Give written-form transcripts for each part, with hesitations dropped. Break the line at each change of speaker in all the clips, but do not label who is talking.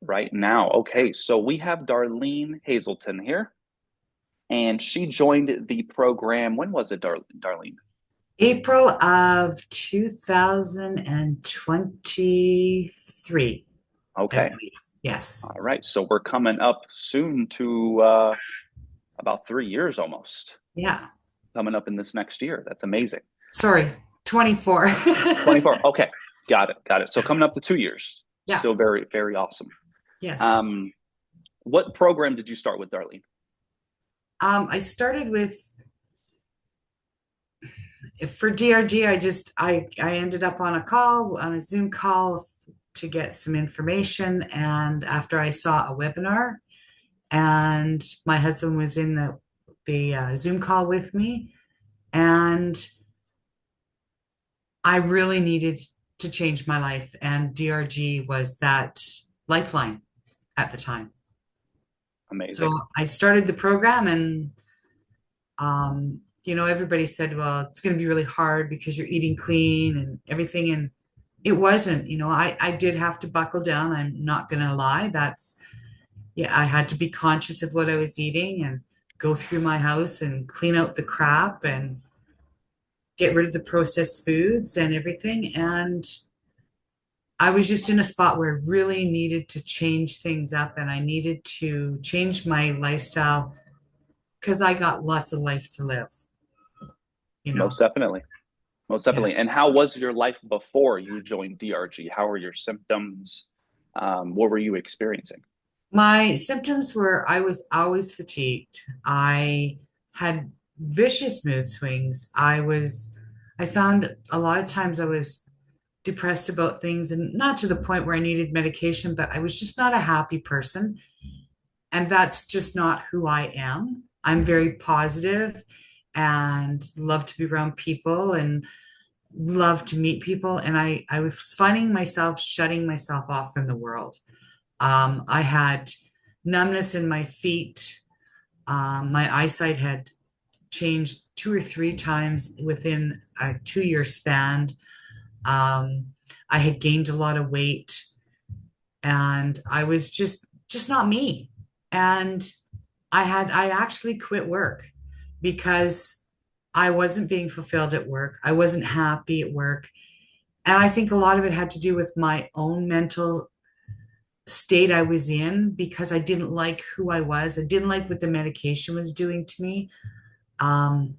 right now. Okay, so we have Darlene Hazelton here, and she joined the program. When was it, Darlene?
April of 2023, I
Okay,
believe. Yes.
all right. So we're coming up soon to about 3 years almost.
Yeah.
Coming up in this next year. That's amazing.
Sorry, 24.
24. Okay, got it, got it. So coming up to 2 years.
Yeah.
Still very, very awesome.
Yes.
Um, what program did you start with, Darlene?
I started with for DRG. I ended up on a Zoom call to get some information, and after I saw a webinar, and my husband was in the Zoom call with me, and I really needed to change my life, and DRG was that lifeline at the time. So
Amazing.
I started the program, and everybody said, "Well, it's going to be really hard because you're eating clean and everything," and it wasn't. I did have to buckle down. I'm not going to lie. Yeah, I had to be conscious of what I was eating and go through my house and clean out the crap and get rid of the processed foods and everything. And I was just in a spot where I really needed to change things up, and I needed to change my lifestyle because I got lots of life to live, you know.
Most definitely. Most
Yeah.
definitely. And how was your life before you joined DRG? How were your symptoms? What were you experiencing?
My symptoms were I was always fatigued. I had vicious mood swings. I found a lot of times I was depressed about things, and not to the point where I needed medication, but I was just not a happy person. And that's just not who I am. I'm very positive and love to be around people and love to meet people. And I was finding myself shutting myself off from the world. I had numbness in my feet. My eyesight had changed two or three times within a 2 year span. Um, I had gained a lot of weight, and I was just not me. And I actually quit work because I wasn't being fulfilled at work. I wasn't happy at work. And I think a lot of it had to do with my own mental state I was in because I didn't like who I was. I didn't like what the medication was doing to me. Um,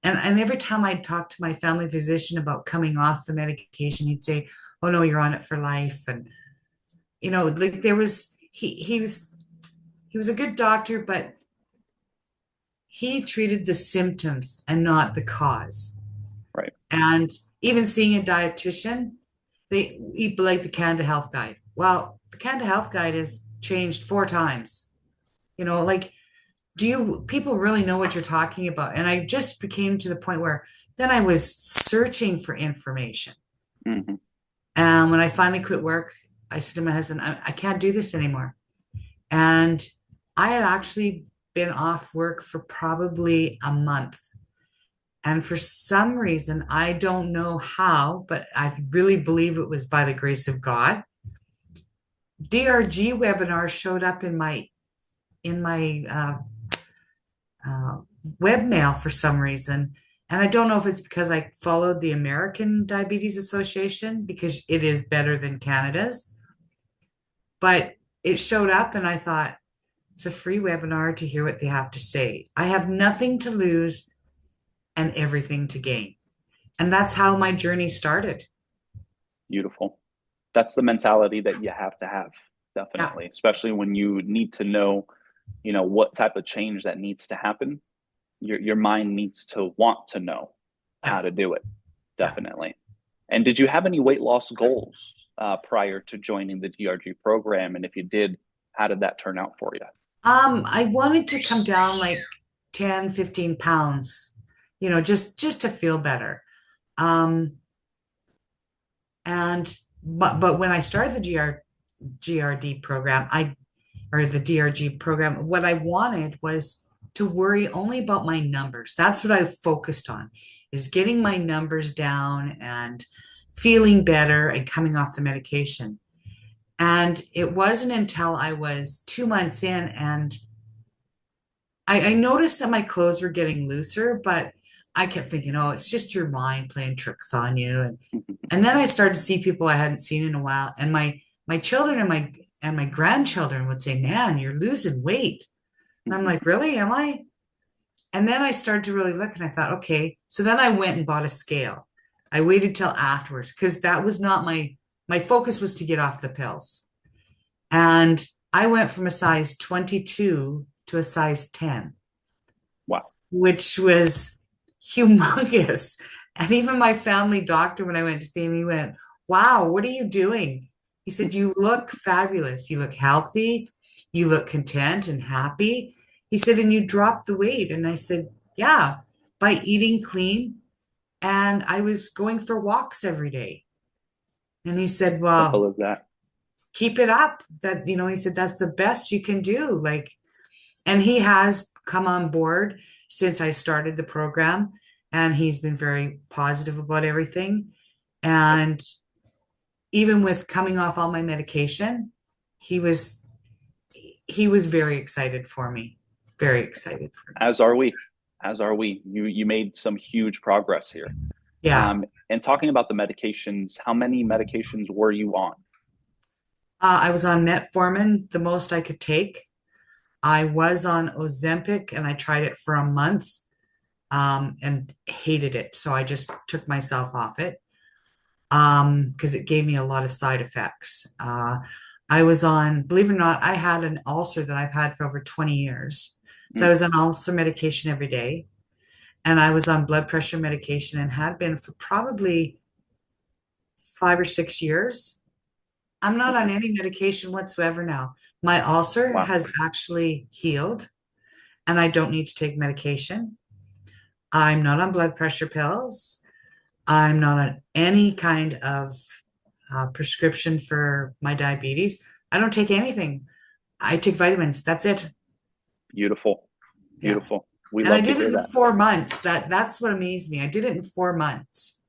and every time I'd talk to my family physician about coming off the medication, he'd say, "Oh no, you're on it for life." And like there was he was a good doctor, but he treated the symptoms and not the cause.
Right.
And even seeing a dietitian, they eat like the Canada Health Guide. Well, the Canada Health Guide is changed 4 times. Like, do you people really know what you're talking about? And I just became to the point where then I was searching for information.
Hmm.
And when I finally quit work, I said to my husband, I can't do this anymore. And I had actually been off work for probably a month. And for some reason, I don't know how, but I really believe it was by the grace of God. DRG webinar showed up in my webmail for some reason. And I don't know if it's because I followed the American Diabetes Association because it is better than Canada's, but it showed up and I thought it's a free webinar to hear what they have to say. I have nothing to lose and everything to gain. And that's how my journey started.
Beautiful. That's the mentality that you have,
Yeah.
definitely, especially when you need to know, what type of change that needs to happen. Your mind needs to want to know
Yeah.
how to do it,
Yeah.
definitely. And did you have any weight loss goals prior to joining the DRG program? And if you did, how did that turn out for you?
I wanted to come down like 10, 15 pounds, just to feel better. Um, and but when I started the GRD program, or the DRG program, what I wanted was to worry only about my numbers. That's what I focused on, is getting my numbers down and feeling better and coming off the medication. And it wasn't until I was 2 months in and I noticed that my clothes were getting looser, but I kept thinking, oh, it's just your mind playing tricks on you. And then I started to see people I hadn't seen in a while. And my children and my grandchildren would say, man, you're losing weight. And I'm like, really? Am I? And then I started to really look and I thought, okay. So then I went and bought a scale. I waited till afterwards because that was not my focus was to get off the pills. And I went from a size 22 to a size 10,
Wow.
which was humongous. And even my family doctor, when I went to see him, he went, wow, what are you doing? He said, you look fabulous. You look healthy. You look content and happy. He said, and you dropped the weight. And I said, yeah, by eating clean. And I was going for walks every day. And he said,
Simple
well,
as that.
keep it up. That, he said, that's the best you can do. Like, and he has come on board since I started the program, and he's been very positive about everything. And even with coming off all my medication, he was he was very excited for me. Very excited for me.
As are we. As are we. You made some huge progress here.
Yeah.
And talking about the medications, how many medications were you on?
I was on metformin, the most I could take. I was on Ozempic and I tried it for a month and hated it. So I just took myself off it because it gave me a lot of side effects. I was on, believe it or not, I had an ulcer that I've had for over 20 years. So I
Mm,
was on ulcer medication every day. And I was on blood pressure medication and had been for probably 5 or 6 years. I'm not on
okay.
any medication whatsoever now. My ulcer
Wow.
has actually healed and I don't need to take medication. I'm not on blood pressure pills. I'm not on any kind of prescription for my diabetes. I don't take anything. I take vitamins. That's it.
Beautiful.
Yeah.
Beautiful. We
And I
love to
did it
hear
in
that.
4 months. That's what amazed me. I did it in 4 months.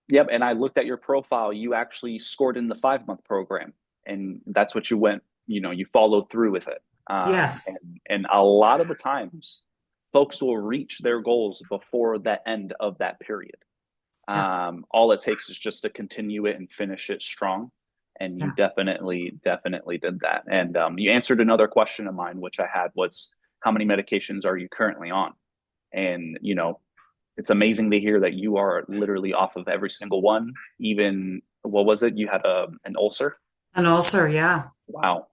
Yep. And I looked at your profile. You actually scored in the 5 month program, and that's what you went. You followed through with it. And
Yes.
and a lot of the times, folks will reach their goals before the end of that period.
Yeah.
All it takes is just to continue it and finish it strong. And you
Yeah.
definitely did that. And you answered another question of mine, which I had was, how many medications are you currently on? And, it's amazing to hear that you are literally off of every single one. Even, what was it? You had an ulcer?
An ulcer. Yeah.
Wow.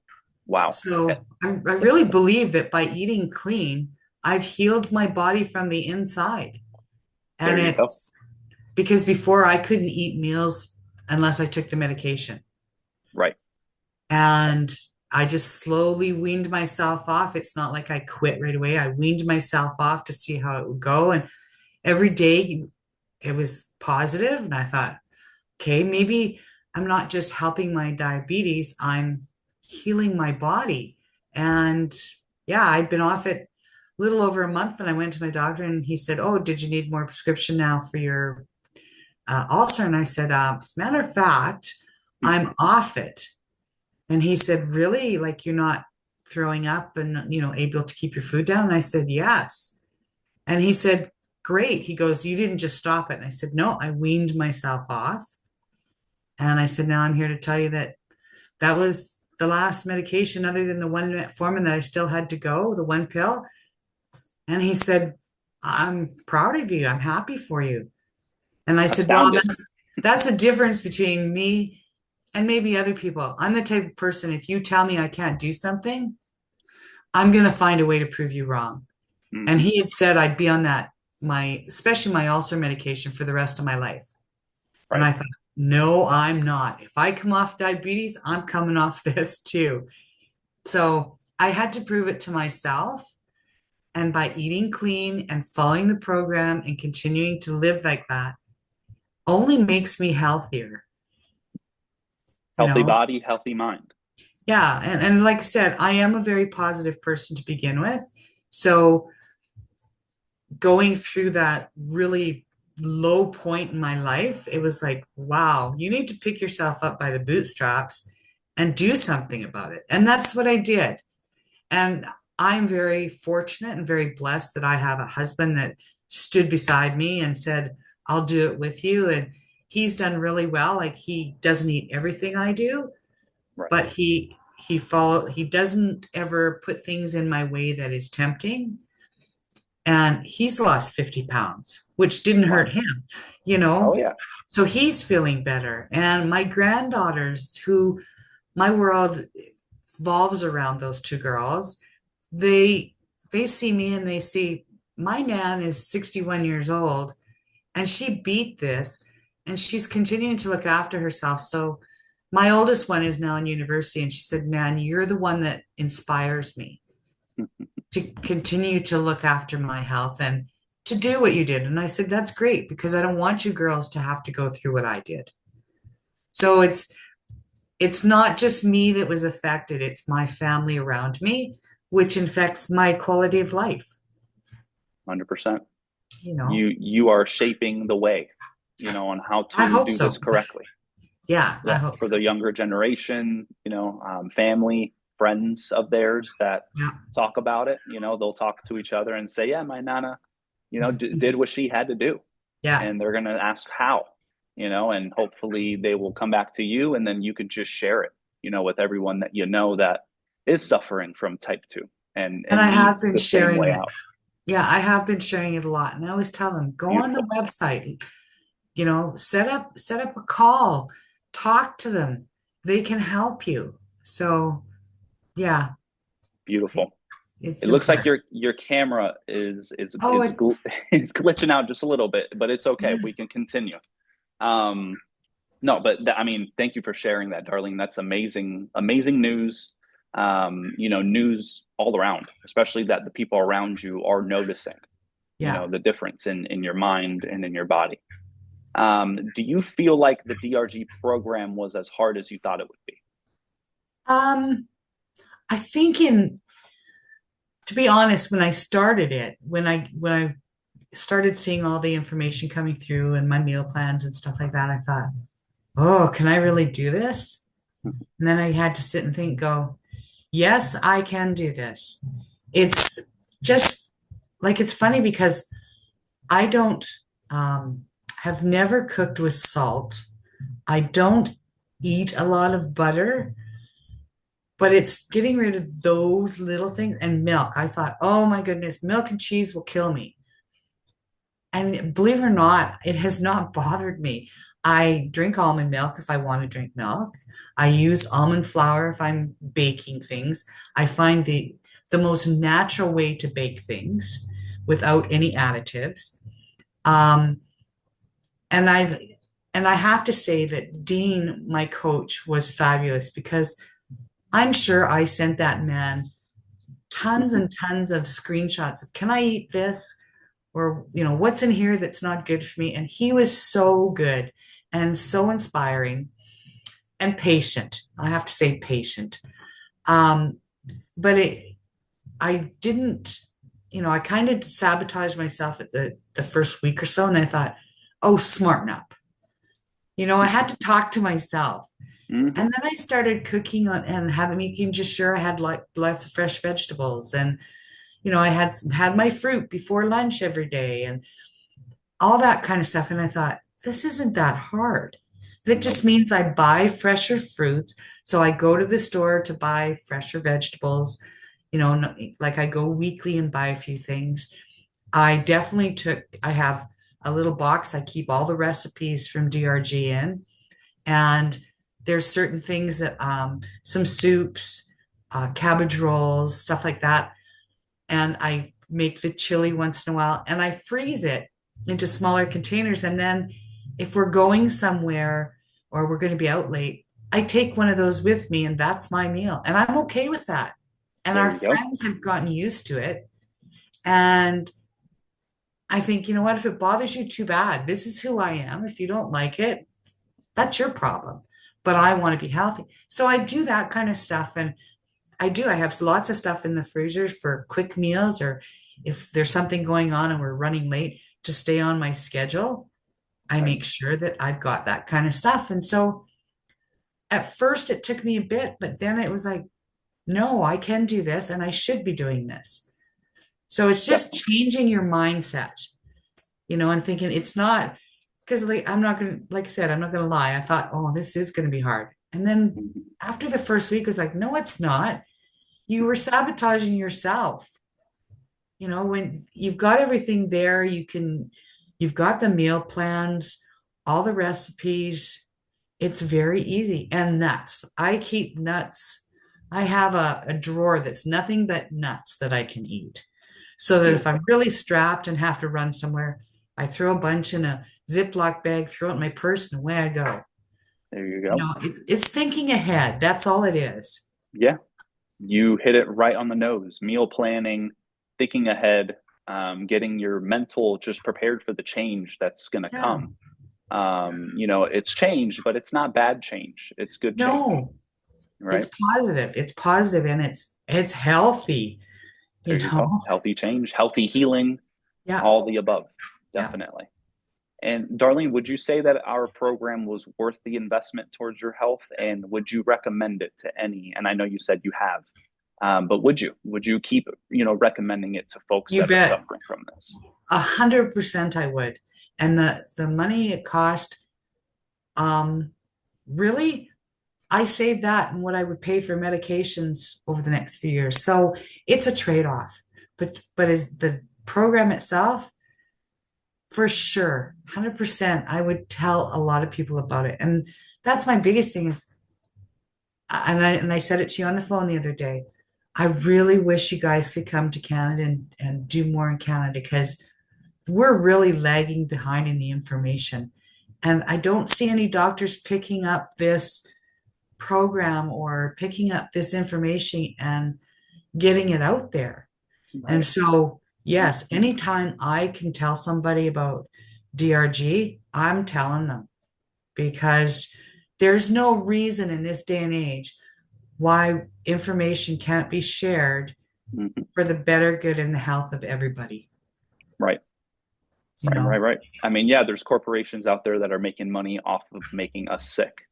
Wow.
So I really believe that by eating clean, I've healed my body from the inside. And
There you go.
it's because before I couldn't eat meals unless I took the medication.
Right.
And I just slowly weaned myself off. It's not like I quit right away. I weaned myself off to see how it would go. And every day it was positive. And I thought, okay, maybe I'm not just helping my diabetes, I'm healing my body. And yeah, I'd been off it a little over a month. And I went to my doctor and he said, oh, did you need more prescription now for your ulcer? And I said, as a matter of fact, I'm off it. And he said, really? Like you're not throwing up and, able to keep your food down? And I said, yes. And he said, great. He goes, you didn't just stop it. And I said, no, I weaned myself off. And I said, now I'm here to tell you that that was the last medication other than the one metformin that I still had to go, the one pill. And he said, I'm proud of you. I'm happy for you. And I said, well,
Astounded.
that's the difference between me and maybe other people. I'm the type of person, if you tell me I can't do something, I'm going to find a way to prove you wrong. And
Hmm.
he had said I'd be on that, especially my ulcer medication for the rest of my life. And
Right.
I thought, no, I'm not. If I come off diabetes, I'm coming off this too. So I had to prove it to myself. And by eating clean and following the program and continuing to live like that, only makes me healthier, you
Healthy
know?
body, healthy mind.
Yeah. And like I said, I am a very positive person to begin with. So going through that really low point in my life, it was like, wow, you need to pick yourself up by the bootstraps and do something about it. And that's what I did. And I'm very fortunate and very blessed that I have a husband that stood beside me and said, I'll do it with you. And he's done really well. Like he doesn't eat everything I do,
Right.
but he doesn't ever put things in my way that is tempting. And he's lost 50 pounds, which didn't hurt
Wow.
him, you
Oh
know.
yeah.
So he's feeling better. And my granddaughters, who my world revolves around those two girls, they they see me and they see my nan is 61 years old and she beat this and she's continuing to look after herself. So my oldest one is now in university and she said, Nan, you're the one that inspires me to continue to look after my health and to do what you did. And I said, that's great because I don't want you girls to have to go through what I did. So it's not just me that was affected, it's my family around me, which infects my quality of life,
100%.
you know.
You are shaping the way, on how
I
to
hope
do this
so.
correctly.
Yeah, I
Yeah,
hope
for
so.
the younger generation, family, friends of theirs that
Yeah.
talk about it, they'll talk to each other and say, "Yeah, my nana, did what she had to do,"
Yeah.
and they're gonna ask how, and hopefully they will come back to you, and then you could just share it, with everyone that that is suffering from type 2 and
And I have
needs
been
the same
sharing
way
it.
out.
Yeah, I have been sharing it a lot. And I always tell them, go on the
Beautiful,
website, set up a call, talk to them. They can help you. So yeah, it,
beautiful. It
it's
looks like
important.
your camera is is
Oh,
is gl- is glitching out just a little bit, but it's
it
okay. We
is.
can continue. Um, no, but I mean, thank you for sharing that, Darlene. That's amazing, amazing news. News all around, especially that the people around you are noticing,
Yeah.
the difference in your mind and in your body. Do you feel like the DRG program was as hard as you thought it would be?
Um, I think to be honest, when I started it, when I started seeing all the information coming through and my meal plans and stuff like that, I thought, oh, can I really do this? And then I had to sit and think, go, yes, I can do this. It's just like it's funny because I don't have never cooked with salt. I don't eat a lot of butter, but it's getting rid of those little things and milk. I thought, oh my goodness, milk and cheese will kill me. And believe it or not, it has not bothered me. I drink almond milk if I want to drink milk. I use almond flour if I'm baking things. I find the most natural way to bake things without any additives. Um, and I've and I have to say that Dean, my coach, was fabulous because I'm sure I sent that man tons and tons of screenshots of can I eat this? Or what's in here that's not good for me, and he was so good and so inspiring and patient. I have to say patient. um but I didn't, I kind of sabotaged myself at the first week or so, and I thought, oh, smarten up. I had to talk to myself.
Hmm.
And then I started cooking on and having making just sure I had like lots of fresh vegetables, and I had my fruit before lunch every day and all that kind of stuff. And I thought, this isn't that hard. That
Nope.
just means I buy fresher fruits. So I go to the store to buy fresher vegetables, like I go weekly and buy a few things. I have a little box. I keep all the recipes from DRG in. And there's certain things that, some soups, cabbage rolls, stuff like that. And I make the chili once in a while and I freeze it into smaller containers. And then if we're going somewhere or we're going to be out late, I take one of those with me and that's my meal. And I'm okay with that. And
There
our
you go.
friends have gotten used to it. And I think, you know what, if it bothers you, too bad. This is who I am. If you don't like it, that's your problem. But I want to be healthy. So I do that kind of stuff. And I do. I have lots of stuff in the freezer for quick meals, or if there's something going on and we're running late to stay on my schedule, I
Right.
make sure that I've got that kind of stuff. And so at first it took me a bit, but then it was like, no, I can do this and I should be doing this. So it's
Yep.
just changing your mindset, and thinking it's not because like I'm not gonna, like I said, I'm not gonna lie. I thought, oh, this is gonna be hard. And then
Mhm.
after the first week, it was like, no, it's not. You were sabotaging yourself. When you've got everything there, you've got the meal plans, all the recipes. It's very easy. And nuts. I keep nuts. I have a drawer that's nothing but nuts that I can eat. So that if I'm
Beautiful.
really strapped and have to run somewhere, I throw a bunch in a Ziploc bag, throw it in my purse, and away I go.
There you go.
It's thinking ahead. That's all it is.
Yeah, you hit it right on the nose. Meal planning, thinking ahead, getting your mental just prepared for the change that's going to
Yeah.
come. It's change, but it's not bad change. It's good change,
No, it's
right?
positive. It's positive and it's healthy,
There
you
you go.
know.
Healthy change, healthy healing,
Yeah.
all the above,
Yeah.
definitely. And Darlene, would you say that our program was worth the investment towards your health? And would you recommend it to any? And I know you said you have, but would you keep, recommending it to folks
You
that are
bet.
suffering from this?
100% I would. And the money it cost, um, really, I saved that and what I would pay for medications over the next few years. So it's a trade-off. But is the program itself, for sure, 100%, I would tell a lot of people about it. And that's my biggest thing is, and I said it to you on the phone the other day. I really wish you guys could come to Canada and do more in Canada because we're really lagging behind in the information. And I don't see any doctors picking up this program or picking up this information and getting it out there. And
Right.
so, yes, anytime I can tell somebody about DRG, I'm telling them because there's no reason in this day and age why information can't be shared
Mhm.
for the better good and the health of everybody,
Right.
you
Right. Right.
know?
Right. I mean, yeah, there's corporations out there that are making money off of making us sick.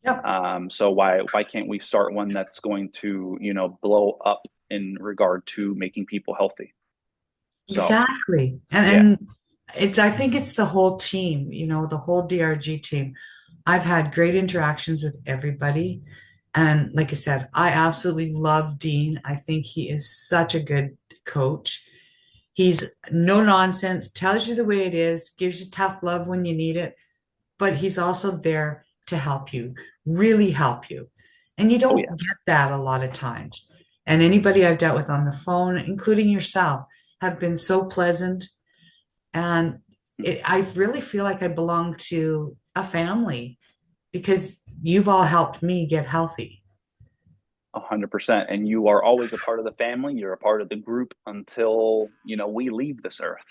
Yep,
So why can't we start one that's going to, blow up in regard to making people healthy? So
exactly.
yeah.
And I think it's the whole team, the whole DRG team. I've had great interactions with everybody. And like I said, I absolutely love Dean. I think he is such a good coach. He's no nonsense, tells you the way it is, gives you tough love when you need it, but he's also there to help you, really help you. And you
Oh yeah.
don't get that a lot of times. And anybody I've dealt with on the phone, including yourself, have been so pleasant. And I really feel like I belong to a family because you've all helped me get healthy.
100%. And you are always a part of the family. You're a part of the group until, we leave this earth.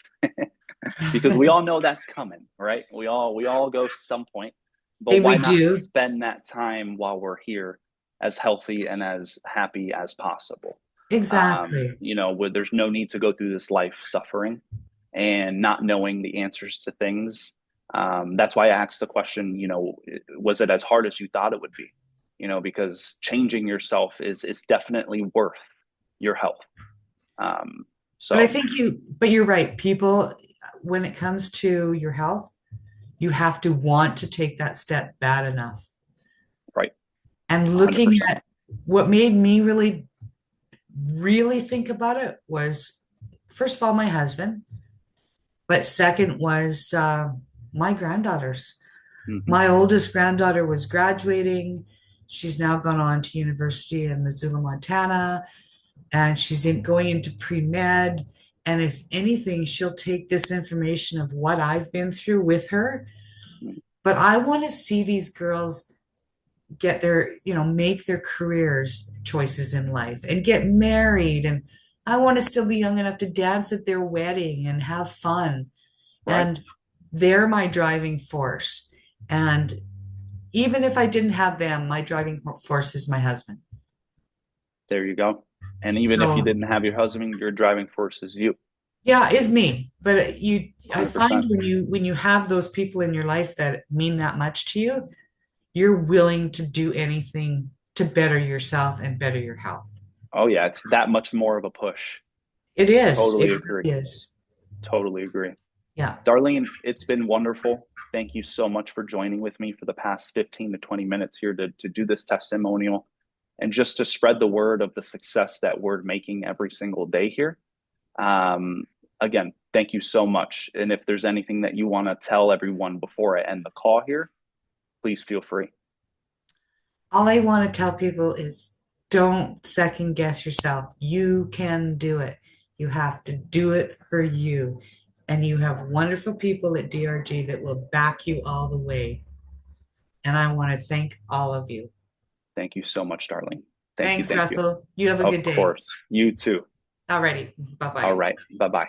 Because we all know that's coming, right? We all go some point, but
We
why not
do.
spend that time while we're here as healthy and as happy as possible?
Exactly.
Where there's no need to go through this life suffering and not knowing the answers to things. That's why I asked the question, was it as hard as you thought it would be? Because changing yourself is definitely worth your health. Um,
But I
so
think but you're right. People, when it comes to your health, you have to want to take that step bad enough.
right,
And looking
100%.
at what made me really, really think about it was, first of all, my husband, but second was my granddaughters.
Hmm.
My oldest granddaughter was graduating. She's now gone on to university in Missoula, Montana, and going into pre-med. And if anything, she'll take this information of what I've been through with her. But I want to see these girls get make their careers choices in life and get married. And I want to still be young enough to dance at their wedding and have fun.
Right.
And they're my driving force. And even if I didn't have them, my driving force is my husband.
There you go. And even if you
So
didn't have your husband, your driving force is you.
yeah, is me. But I find
100%.
when you have those people in your life that mean that much to you, you're willing to do anything to better yourself and better your health.
Oh yeah, it's that much more of a push.
It is. It
Totally agree.
really is.
Totally agree.
Yeah.
Darlene, it's been wonderful. Thank you so much for joining with me for the past 15 to 20 minutes here to do this testimonial and just to spread the word of the success that we're making every single day here. Um, Again, thank you so much. And if there's anything that you want to tell everyone before I end the call here, please feel free.
All I want to tell people is don't second guess yourself. You can do it. You have to do it for you. And you have wonderful people at DRG that will back you all the way. And I want to thank all of you.
Thank you so much, Darlene. Thank you.
Thanks,
Thank you.
Russell. You have a
Of
good day.
course. You too.
Alrighty. Bye
All
bye.
right. Bye bye.